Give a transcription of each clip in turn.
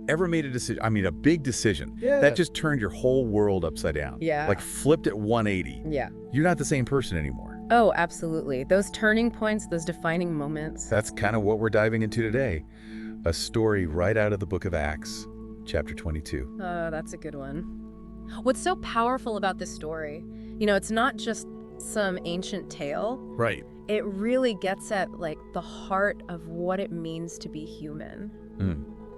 ever made a decision, I mean, a big decision, that just turned your whole world upside down? Yeah. Like flipped at 180. Yeah. You're not the same person anymore. Oh, absolutely. Those turning points, those defining moments. That's kind of what we're diving into today. A story right out of the book of Acts, chapter 22. That's a good one. What's so powerful about this story, it's not just some ancient tale. Right. It really gets at, like, the heart of what it means to be human.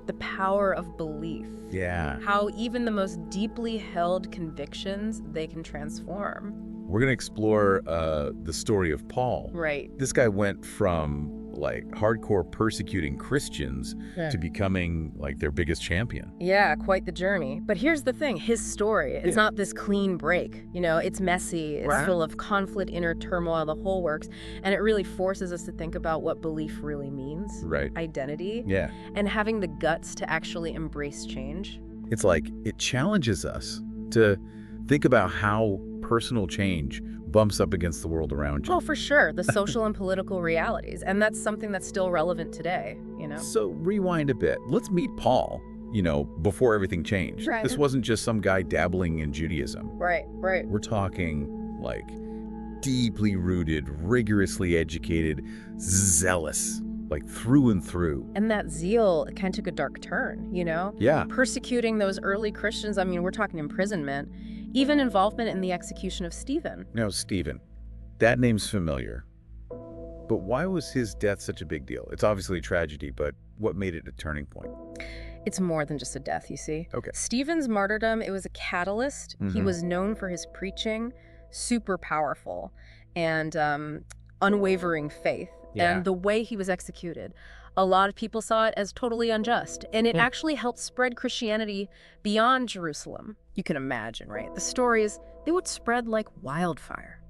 The power of belief. Yeah. How even the most deeply held convictions, they can transform. We're going to explore the story of Paul. Right. This guy went from, like, hardcore persecuting Christians to becoming, like, their biggest champion. Yeah, quite the journey. But here's the thing, his story, it's not this clean break. It's messy, it's full of conflict, inner turmoil, the whole works. And it really forces us to think about what belief really means. Right. Identity. Yeah. And having the guts to actually embrace change. It's like it challenges us to think about how personal change bumps up against the world around you. Oh, for sure. The social and political realities. And that's something that's still relevant today, So rewind a bit. Let's meet Paul, before everything changed. Right. This wasn't just some guy dabbling in Judaism. Right. We're talking, like, deeply rooted, rigorously educated, zealous, like through and through. And that zeal kind of took a dark turn, Yeah. Persecuting those early Christians. I mean, we're talking imprisonment, even involvement in the execution of Stephen. Now, Stephen, that name's familiar. But why was his death such a big deal? It's obviously a tragedy, but what made it a turning point? It's more than just a death, you see. Okay. Stephen's martyrdom, it was a catalyst. He was known for his preaching, super powerful, and unwavering faith. Yeah. And the way he was executed, a lot of people saw it as totally unjust. And it actually helped spread Christianity beyond Jerusalem. You can imagine, right? The stories, they would spread like wildfire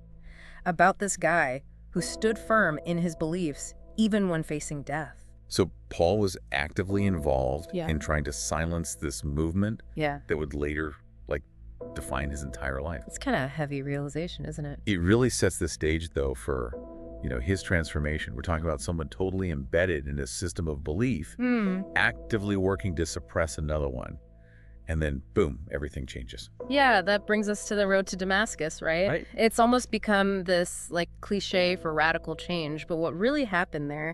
about this guy who stood firm in his beliefs, even when facing death. So Paul was actively involved Yeah. in trying to silence this movement Yeah. that would later, like, define his entire life. It's kind of a heavy realization, isn't it? It really sets the stage, though, for, his transformation. We're talking about someone totally embedded in a system of belief, actively working to suppress another one. And then, boom, everything changes. Yeah, that brings us to the road to Damascus, right? Right. It's almost become this, like, cliche for radical change, but what really happened there,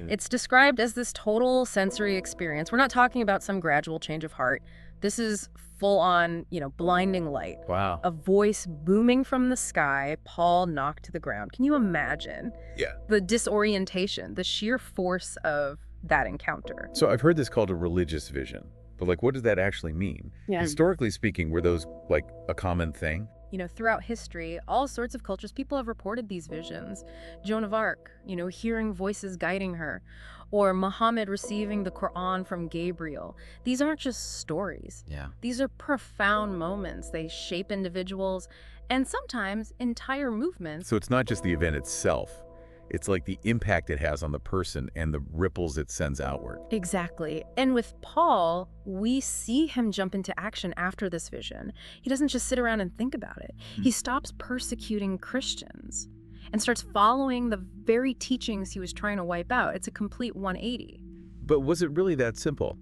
it's described as this total sensory experience. We're not talking about some gradual change of heart. This is full-on, blinding light. Wow. A voice booming from the sky, Paul knocked to the ground. Can you imagine? Yeah. The disorientation, the sheer force of that encounter. So I've heard this called a religious vision. But, like, what does that actually mean? Yeah. Historically speaking, were those, like, a common thing? Throughout history, all sorts of cultures, people have reported these visions. Joan of Arc, hearing voices guiding her. Or Muhammad receiving the Quran from Gabriel. These aren't just stories. Yeah. These are profound moments. They shape individuals and sometimes entire movements. So it's not just the event itself. It's like the impact it has on the person and the ripples it sends outward. Exactly. And with Paul, we see him jump into action after this vision. He doesn't just sit around and think about it. He stops persecuting Christians and starts following the very teachings he was trying to wipe out. It's a complete 180. But was it really that simple?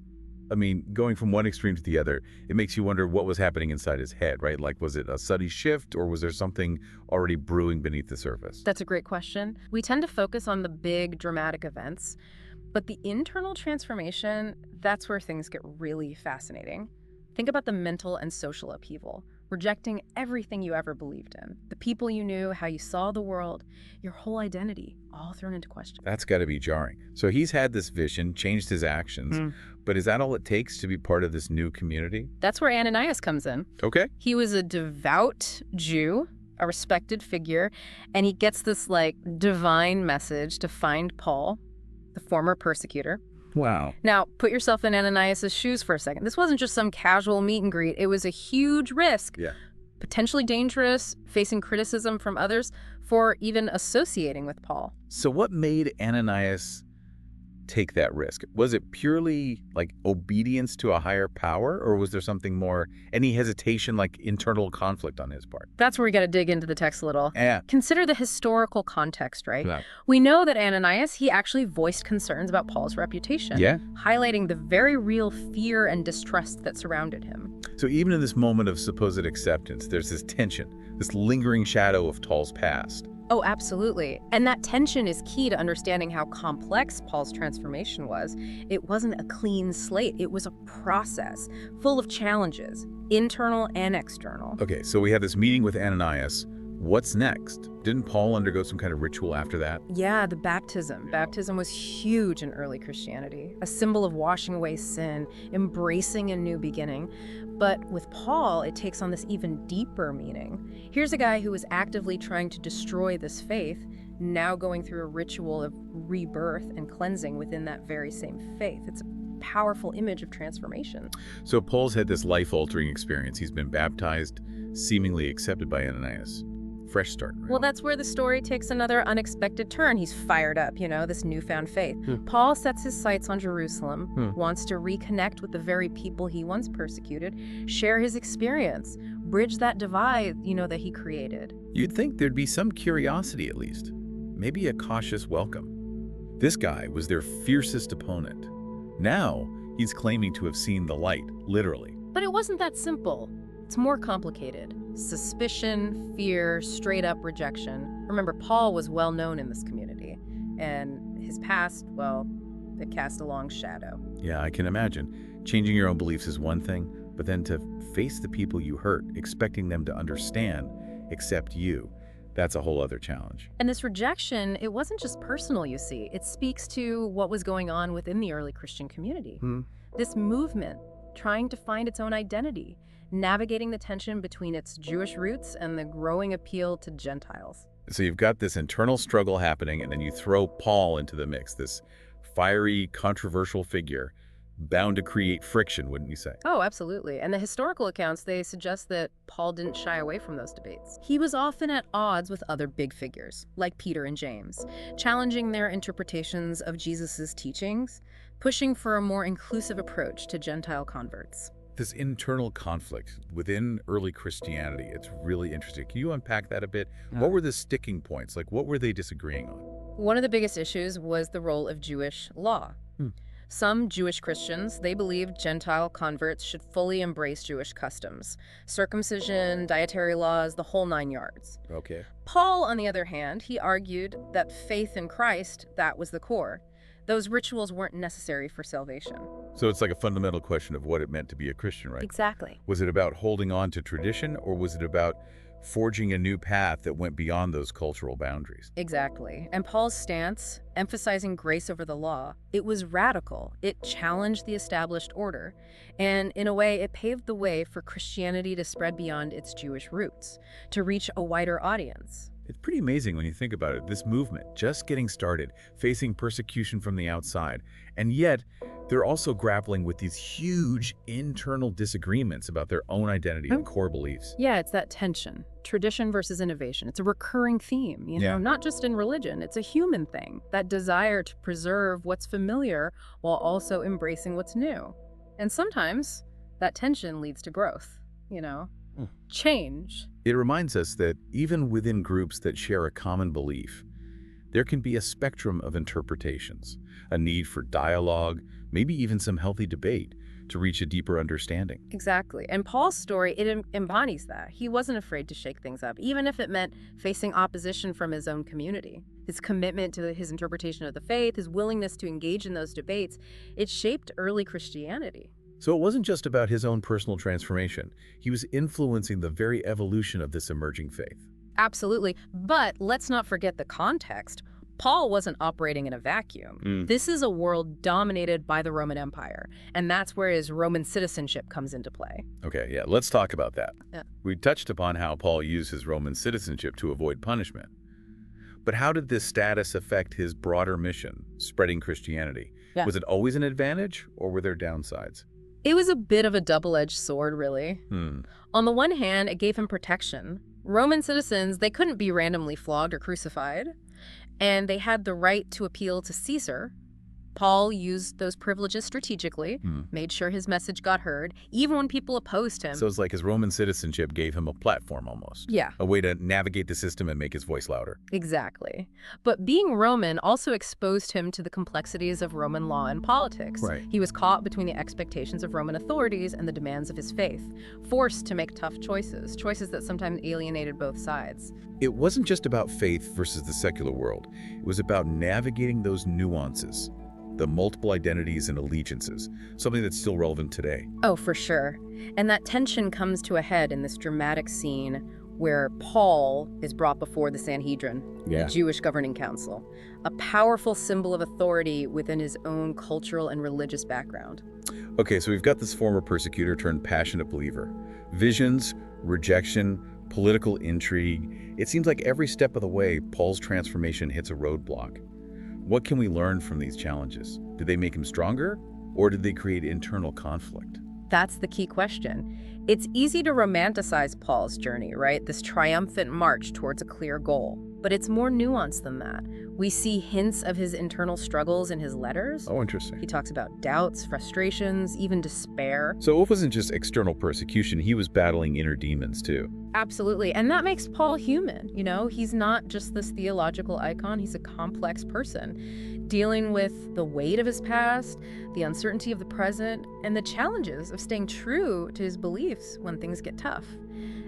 I mean, going from one extreme to the other, it makes you wonder what was happening inside his head, right? Like, was it a sudden shift, or was there something already brewing beneath the surface? That's a great question. We tend to focus on the big dramatic events, but the internal transformation, that's where things get really fascinating. Think about the mental and social upheaval, rejecting everything you ever believed in, the people you knew, how you saw the world, your whole identity, all thrown into question. That's got to be jarring. So he's had this vision, changed his actions, but is that all it takes to be part of this new community? That's where Ananias comes in. Okay. He was a devout Jew, a respected figure, and he gets this, like, divine message to find Paul, the former persecutor. Wow. Now, put yourself in Ananias' shoes for a second. This wasn't just some casual meet and greet. It was a huge risk. Yeah. Potentially dangerous, facing criticism from others for even associating with Paul. So what made Ananias take that risk? Was it purely like obedience to a higher power, or was there something more, any hesitation, like internal conflict on his part? That's where we got to dig into the text a little. Yeah. Consider the historical context, right? Yeah. We know that Ananias, he actually voiced concerns about Paul's reputation, Yeah. highlighting the very real fear and distrust that surrounded him. So even in this moment of supposed acceptance, there's this tension, this lingering shadow of Paul's past. Oh, absolutely. And that tension is key to understanding how complex Paul's transformation was. It wasn't a clean slate. It was a process full of challenges, internal and external. Okay, so we have this meeting with Ananias. What's next? Didn't Paul undergo some kind of ritual after that? Yeah, the baptism. Baptism was huge in early Christianity, a symbol of washing away sin, embracing a new beginning. But with Paul, it takes on this even deeper meaning. Here's a guy who was actively trying to destroy this faith, now going through a ritual of rebirth and cleansing within that very same faith. It's a powerful image of transformation. So Paul's had this life-altering experience. He's been baptized, seemingly accepted by Ananias. Fresh start, right? Well, that's where the story takes another unexpected turn. He's fired up, this newfound faith. Paul sets his sights on Jerusalem, wants to reconnect with the very people he once persecuted, share his experience, bridge that divide, that he created. You'd think there'd be some curiosity at least, maybe a cautious welcome. This guy was their fiercest opponent. Now, he's claiming to have seen the light, literally. But it wasn't that simple. It's more complicated. Suspicion, fear, straight-up rejection. Remember, Paul was well known in this community, and his past, well, it cast a long shadow. Yeah, I can imagine. Changing your own beliefs is one thing, but then to face the people you hurt, expecting them to understand, accept you, that's a whole other challenge. And this rejection, it wasn't just personal, you see. It speaks to what was going on within the early Christian community. This movement, trying to find its own identity, navigating the tension between its Jewish roots and the growing appeal to Gentiles. So you've got this internal struggle happening, and then you throw Paul into the mix, this fiery, controversial figure, bound to create friction, wouldn't you say? Oh, absolutely. And the historical accounts, they suggest that Paul didn't shy away from those debates. He was often at odds with other big figures, like Peter and James, challenging their interpretations of Jesus's teachings, pushing for a more inclusive approach to Gentile converts. This internal conflict within early Christianity, it's really interesting. Can you unpack that a bit? What were the sticking points? Like, what were they disagreeing on? One of the biggest issues was the role of Jewish law. Some Jewish Christians, they believed Gentile converts should fully embrace Jewish customs, circumcision, dietary laws, the whole 9 yards. Okay. Paul, on the other hand, he argued that faith in Christ, that was the core. Those rituals weren't necessary for salvation. So it's like a fundamental question of what it meant to be a Christian, right? Exactly. Was it about holding on to tradition, or was it about forging a new path that went beyond those cultural boundaries? Exactly. And Paul's stance, emphasizing grace over the law, it was radical. It challenged the established order. And in a way, it paved the way for Christianity to spread beyond its Jewish roots, to reach a wider audience. It's pretty amazing when you think about it. This movement, just getting started, facing persecution from the outside, and yet they're also grappling with these huge internal disagreements about their own identity and core beliefs. Yeah, it's that tension, tradition versus innovation. It's a recurring theme, not just in religion. It's a human thing, that desire to preserve what's familiar while also embracing what's new. And sometimes that tension leads to growth, change. It reminds us that even within groups that share a common belief, there can be a spectrum of interpretations, a need for dialogue, maybe even some healthy debate to reach a deeper understanding. Exactly. And Paul's story, it embodies that. He wasn't afraid to shake things up, even if it meant facing opposition from his own community. His commitment to his interpretation of the faith, his willingness to engage in those debates, it shaped early Christianity. So it wasn't just about his own personal transformation. He was influencing the very evolution of this emerging faith. Absolutely. But let's not forget the context. Paul wasn't operating in a vacuum. This is a world dominated by the Roman Empire, and that's where his Roman citizenship comes into play. Okay, yeah, let's talk about that. Yeah. We touched upon how Paul used his Roman citizenship to avoid punishment. But how did this status affect his broader mission, spreading Christianity? Yeah. Was it always an advantage, or were there downsides? It was a bit of a double-edged sword, really. On the one hand, it gave him protection. Roman citizens, they couldn't be randomly flogged or crucified, and they had the right to appeal to Caesar. Paul used those privileges strategically, made sure his message got heard, even when people opposed him. So it's like his Roman citizenship gave him a platform almost. Yeah. A way to navigate the system and make his voice louder. Exactly. But being Roman also exposed him to the complexities of Roman law and politics. Right. He was caught between the expectations of Roman authorities and the demands of his faith, forced to make tough choices that sometimes alienated both sides. It wasn't just about faith versus the secular world. It was about navigating those nuances, the multiple identities and allegiances, something that's still relevant today. Oh, for sure. And that tension comes to a head in this dramatic scene where Paul is brought before the Sanhedrin, the Jewish governing council, a powerful symbol of authority within his own cultural and religious background. Okay, so we've got this former persecutor turned passionate believer. Visions, rejection, political intrigue. It seems like every step of the way, Paul's transformation hits a roadblock. What can we learn from these challenges? Did they make him stronger, or did they create internal conflict? That's the key question. It's easy to romanticize Paul's journey, right? This triumphant march towards a clear goal. But it's more nuanced than that. We see hints of his internal struggles in his letters. Oh, interesting. He talks about doubts, frustrations, even despair. So it wasn't just external persecution, he was battling inner demons too. Absolutely. And that makes Paul human. You know, he's not just this theological icon, he's a complex person, dealing with the weight of his past, the uncertainty of the present, and the challenges of staying true to his beliefs when things get tough.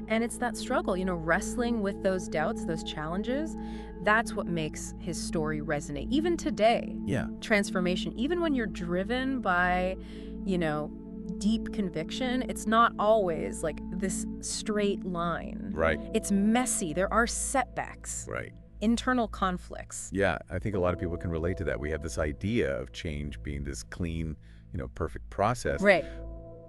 And it's that struggle, you know, wrestling with those doubts, those challenges, that's what makes his story resonate. Even today, transformation, even when you're driven by, you know, deep conviction, it's not always like this straight line. Right. It's messy. There are setbacks. Right. Internal conflicts. Yeah, I think a lot of people can relate to that. We have this idea of change being this clean, you know, perfect process. Right.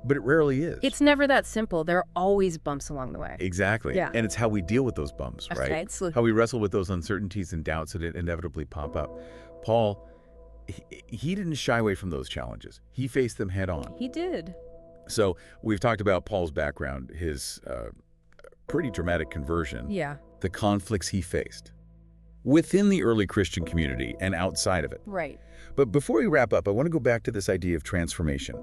But it rarely is. It's never that simple. There are always bumps along the way. Exactly. Yeah. And it's how we deal with those bumps, right? Okay, absolutely. How we wrestle with those uncertainties and doubts that inevitably pop up. Paul, he didn't shy away from those challenges. He faced them head on. He did. So we've talked about Paul's background, his pretty dramatic conversion, Yeah. the conflicts he faced within the early Christian community and outside of it. Right. But before we wrap up, I want to go back to this idea of transformation.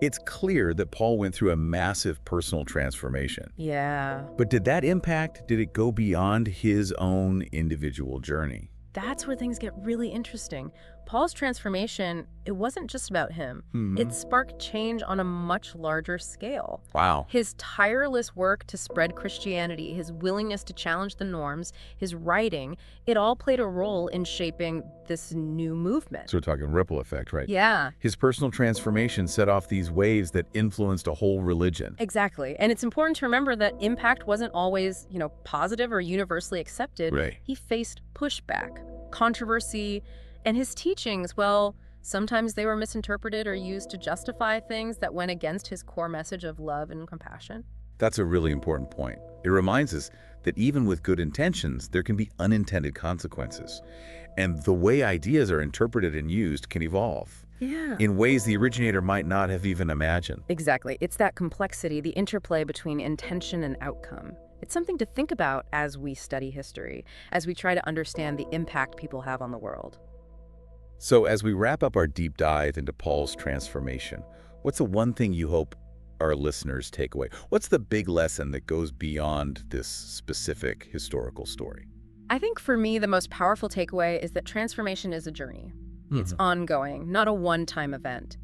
It's clear that Paul went through a massive personal transformation. Yeah. But did it go beyond his own individual journey? That's where things get really interesting. Paul's transformation, it wasn't just about him. It sparked change on a much larger scale. Wow. His tireless work to spread Christianity, his willingness to challenge the norms, his writing, it all played a role in shaping this new movement. So we're talking ripple effect, right? Yeah. His personal transformation set off these waves that influenced a whole religion. Exactly. And it's important to remember that impact wasn't always, you know, positive or universally accepted. Right. He faced pushback, controversy, and his teachings, well, sometimes they were misinterpreted or used to justify things that went against his core message of love and compassion. That's a really important point. It reminds us that even with good intentions, there can be unintended consequences. And the way ideas are interpreted and used can evolve in ways the originator might not have even imagined. Exactly. It's that complexity, the interplay between intention and outcome. It's something to think about as we study history, as we try to understand the impact people have on the world. So as we wrap up our deep dive into Paul's transformation, what's the one thing you hope our listeners take away? What's the big lesson that goes beyond this specific historical story? I think for me, the most powerful takeaway is that transformation is a journey. It's ongoing, not a one-time event.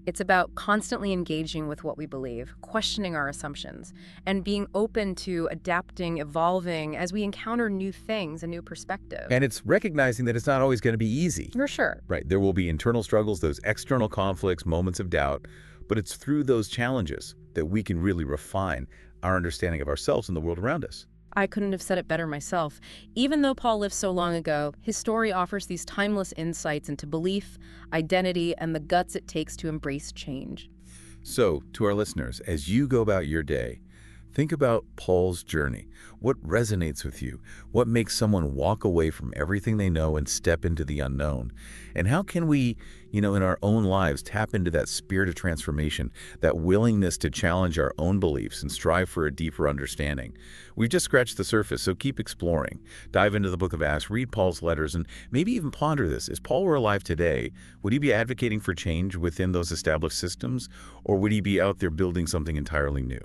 It's about constantly engaging with what we believe, questioning our assumptions, and being open to adapting, evolving as we encounter new things, a new perspective. And it's recognizing that it's not always going to be easy. For sure. Right. There will be internal struggles, those external conflicts, moments of doubt, but it's through those challenges that we can really refine our understanding of ourselves and the world around us. I couldn't have said it better myself. Even though Paul lived so long ago, his story offers these timeless insights into belief, identity, and the guts it takes to embrace change. So, to our listeners, as you go about your day, Think about Paul's journey. What resonates with you? What makes someone walk away from everything they know and step into the unknown? And how can we, in our own lives, tap into that spirit of transformation, that willingness to challenge our own beliefs and strive for a deeper understanding? We've just scratched the surface, so keep exploring. Dive into the book of Acts, read Paul's letters, and maybe even ponder this. If Paul were alive today, would he be advocating for change within those established systems, or would he be out there building something entirely new?